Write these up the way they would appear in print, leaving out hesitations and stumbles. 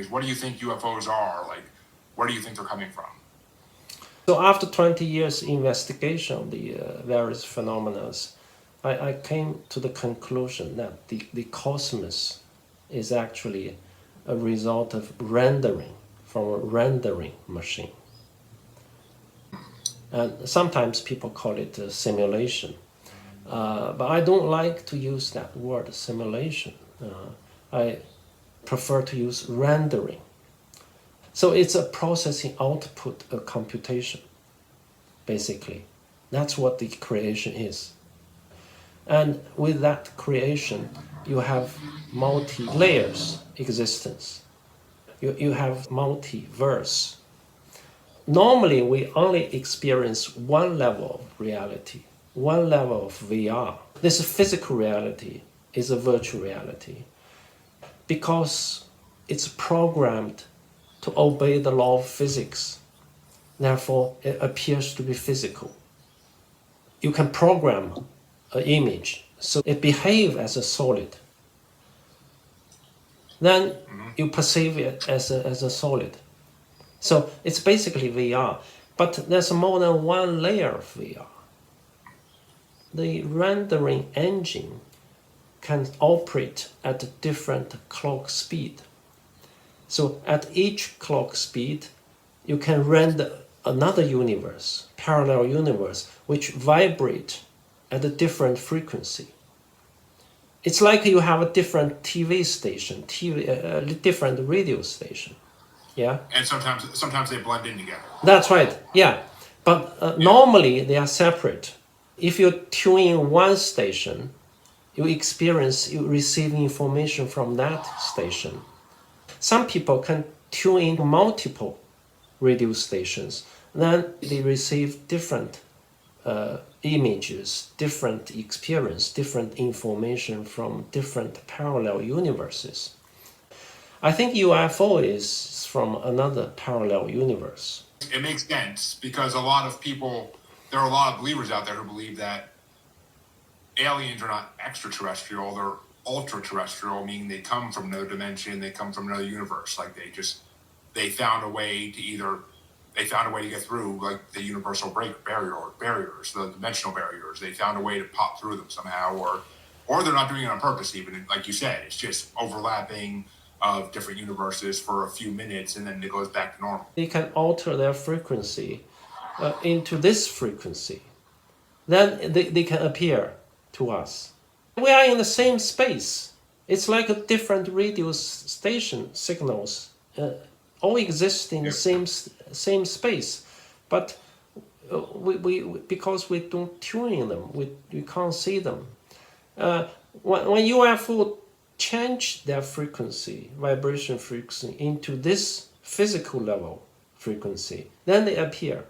What do you think UFOs are? Like, where do you think they're coming from? So after 20 years investigation of the various phenomena, I came to the conclusion that the cosmos is actually a result of rendering from a rendering machine. And sometimes people call it a simulation. But I don't like to use that word simulation. I prefer to use rendering. So it's a processing output of computation, basically. That's what the creation is. And with that creation, you have multi-layers existence. You have multiverse. Normally, we only experience one level of reality, one level of VR. This physical reality is a virtual reality because it's programmed to obey the law of physics. Therefore, it appears to be physical. You can program an image so it behaves as a solid. Then you perceive it as a solid. So it's basically VR. But there's more than one layer of VR. The rendering engine can operate at a different clock speed. So at each clock speed, you can render another universe, parallel universe, which vibrate at a different frequency. It's like you have a different TV station, different radio station. Yeah. And sometimes they blend in together. That's right. Yeah. But normally they are separate. If you tune in one station, you receive information from that station. Some people can tune in multiple radio stations. Then they receive different images, different experience, different information from different parallel universes. I think UFO is from another parallel universe. It makes sense because there are a lot of believers out there who believe that aliens are not extraterrestrial, they're ultra-terrestrial, meaning they come from another dimension, they come from another universe. Like they found a way to get through, like the universal barriers, the dimensional barriers. They found a way to pop through them somehow, or they're not doing it on purpose. Even like you said, it's just overlapping of different universes for a few minutes, and then it goes back to normal. They can alter their frequency into this frequency. Then they can appear to us. We are in the same space. It's like a different radio station signals all exist in the same space, but we because we don't tune in them, we can't see them. When UFO change their frequency, vibration frequency, into this physical level frequency, then they appear.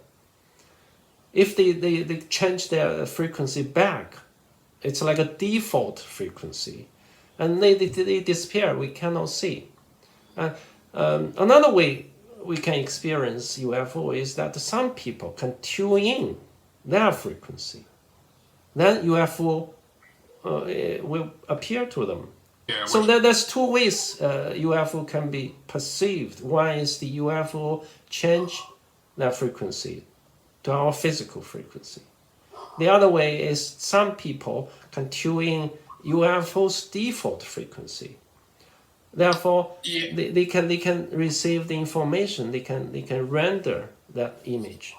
If they change their frequency back, it's like a default frequency, and they disappear. We cannot see. Another way we can experience UFO is that some people can tune in their frequency. Then UFO will appear to them. Yeah, So there's two ways UFO can be perceived. One is the UFO change their frequency to our physical frequency. The other way is some people can tune in UFO's default frequency. Therefore, they can receive the information. They can render that image.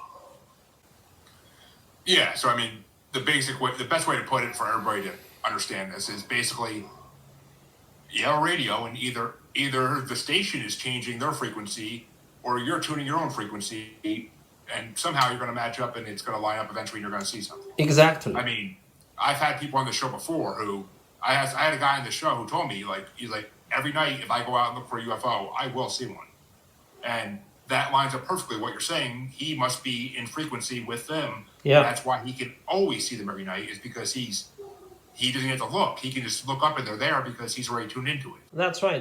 Yeah, so I mean, the best way to put it for everybody to understand this is basically, you have a radio, and either the station is changing their frequency, or you're tuning your own frequency, and somehow you're going to match up, and it's going to line up eventually, and you're going to see something. Exactly. I mean, I've had people on the show before who I had a guy on the show who told me he's like, every night if I go out and look for a UFO, I will see one, and that lines up perfectly with what you're saying. He must be in frequency with them. Yeah. That's why he can always see them every night, is because he doesn't have to look. He can just look up and they're there because he's already tuned into it. That's right.